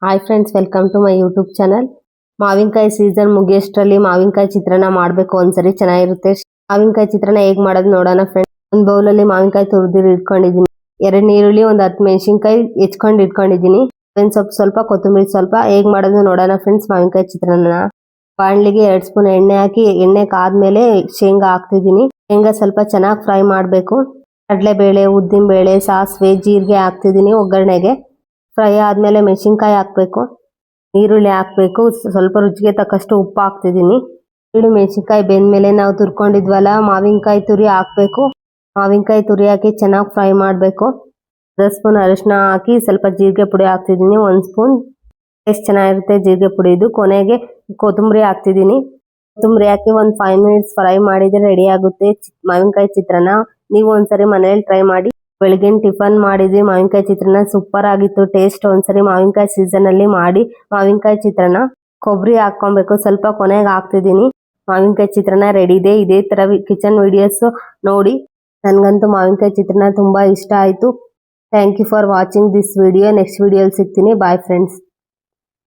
Hi friends, welcome to my YouTube channel. ಮಾವಿನಕಾಯಿ season ಮುಗಿಯೋಷ್ಟರಲ್ಲಿ ಮಾವಿನಕಾಯಿ ಚಿತ್ರಾನ್ನ ಮಾಡಬೇಕು. ಒಂದ್ಸರಿ ಚೆನ್ನಾಗಿರುತ್ತೆ. ಮಾವಿನಕಾಯಿ ಚಿತ್ರಾನ್ನ ಹೇಗೆ ಮಾಡೋದು ನೋಡೋಣ ಫ್ರೆಂಡ್ಸ್. ಒಂದು ಬೌಲಲ್ಲಿ ಮಾವಿನಕಾಯಿ ತುರಿದು ಇಟ್ಕೊಂಡಿದ್ದೀನಿ. 2 ಈರುಳ್ಳಿ, ಒಂದು 10 ಮೆಣಸಿನ್ಕಾಯಿ ಹೆಚ್ಕೊಂಡು ಇಟ್ಕೊಂಡಿದ್ದೀನಿ. ಸ್ವಲ್ಪ ಕೊತ್ತಂಬರಿ ಸ್ವಲ್ಪ. ಹೇಗೆ ಮಾಡೋದು ನೋಡೋಣ ಫ್ರೆಂಡ್ಸ್. ಮಾವಿನಕಾಯಿ ಚಿತ್ರಾನ್ನ ಬಾಣಲಿಗೆ 2 ಸ್ಪೂನ್ ಎಣ್ಣೆ ಹಾಕಿ, ಎಣ್ಣೆ ಕಾದ್ಮೇಲೆ ಶೇಂಗಾ ಹಾಕ್ತಿದ್ದೀನಿ. ಶೇಂಗಾ ಸ್ವಲ್ಪ ಚೆನ್ನಾಗಿ ಫ್ರೈ ಮಾಡಬೇಕು. ಕಡಲೆಬೇಳೆ, ಉದ್ದಿನಬೇಳೆ, ಸಾಸಿವೆ, ಜೀರಿಗೆ ಹಾಕ್ತಿದ್ದೀನಿ ಒಗ್ಗರಣೆಗೆ. ಫ್ರೈ ಆದಮೇಲೆ ಮೆಣಸಿನ್ಕಾಯಿ ಹಾಕಬೇಕು, ಈರುಳ್ಳಿ ಹಾಕಬೇಕು, ಸ್ವಲ್ಪ ರುಚಿಗೆ ತಕ್ಕಷ್ಟು ಉಪ್ಪು ಹಾಕ್ತಿದ್ದೀನಿ. ಈರುಳ್ಳಿ ಮೆಣಸಿನ್ಕಾಯಿ ಬೆಂದಮೇಲೆ ನಾವು ತುರ್ಕೊಂಡಿದ್ವಲ್ಲ ಮಾವಿನಕಾಯಿ ತುರಿ ಹಾಕಬೇಕು. ಮಾವಿನಕಾಯಿ ತುರಿ ಹಾಕಿ ಚೆನ್ನಾಗಿ ಫ್ರೈ ಮಾಡಬೇಕು. 10 ಸ್ಪೂನ್ ಅರಿಶಿನ ಹಾಕಿ ಸ್ವಲ್ಪ ಜೀರಿಗೆ ಪುಡಿ ಹಾಕ್ತಿದ್ದೀನಿ. 1 ಸ್ಪೂನ್ ಟೇಸ್ಟ್ ಚೆನ್ನಾಗಿರುತ್ತೆ ಜೀರಿಗೆ ಪುಡಿದು. ಕೊನೆಗೆ ಕೊತ್ತಂಬರಿ ಹಾಕ್ತಿದ್ದೀನಿ. ಕೊತ್ತಂಬರಿ ಹಾಕಿ ಒಂದು 5 ಮಿನಿಟ್ಸ್ ಫ್ರೈ ಮಾಡಿದರೆ ರೆಡಿ ಆಗುತ್ತೆ ಮಾವಿನಕಾಯಿ ಚಿತ್ರಾನ್ನ. ನೀವು ಒಂದ್ಸರಿ ಮನೇಲಿ ಟ್ರೈ ಮಾಡಿ. ಬೆಳಗಿನ ಟಿಫನ್ ಮಾಡಿದ್ವಿ ಮಾವಿನಕಾಯಿ ಚಿತ್ರಾನ್ನ. ಸೂಪರ್ ಆಗಿತ್ತು ಟೇಸ್ಟ್. ಒಂದ್ಸರಿ ಮಾವಿನಕಾಯಿ ಸೀಸನ್ ಅಲ್ಲಿ ಮಾಡಿ ಮಾವಿನಕಾಯಿ ಚಿತ್ರಾನ್ನ. ಕೊಬ್ಬರಿ ಹಾಕೊಬೇಕು ಸ್ವಲ್ಪ, ಕೊನೆಗೆ ಹಾಕ್ತಿದ್ದೀನಿ. ಮಾವಿನಕಾಯಿ ಚಿತ್ರಾನ್ನ ರೆಡಿ ಇದೆ. ಇದೇ ತರ ಕಿಚನ್ ವಿಡಿಯೋಸ್ ನೋಡಿ. ನನಗಂತೂ ಮಾವಿನಕಾಯಿ ಚಿತ್ರಾನ್ನ ತುಂಬಾ ಇಷ್ಟ ಆಯ್ತು. Thank you for watching this video. Next ವಿಡಿಯೋಲಿ ಸಿಗ್ತೀನಿ. Bye friends.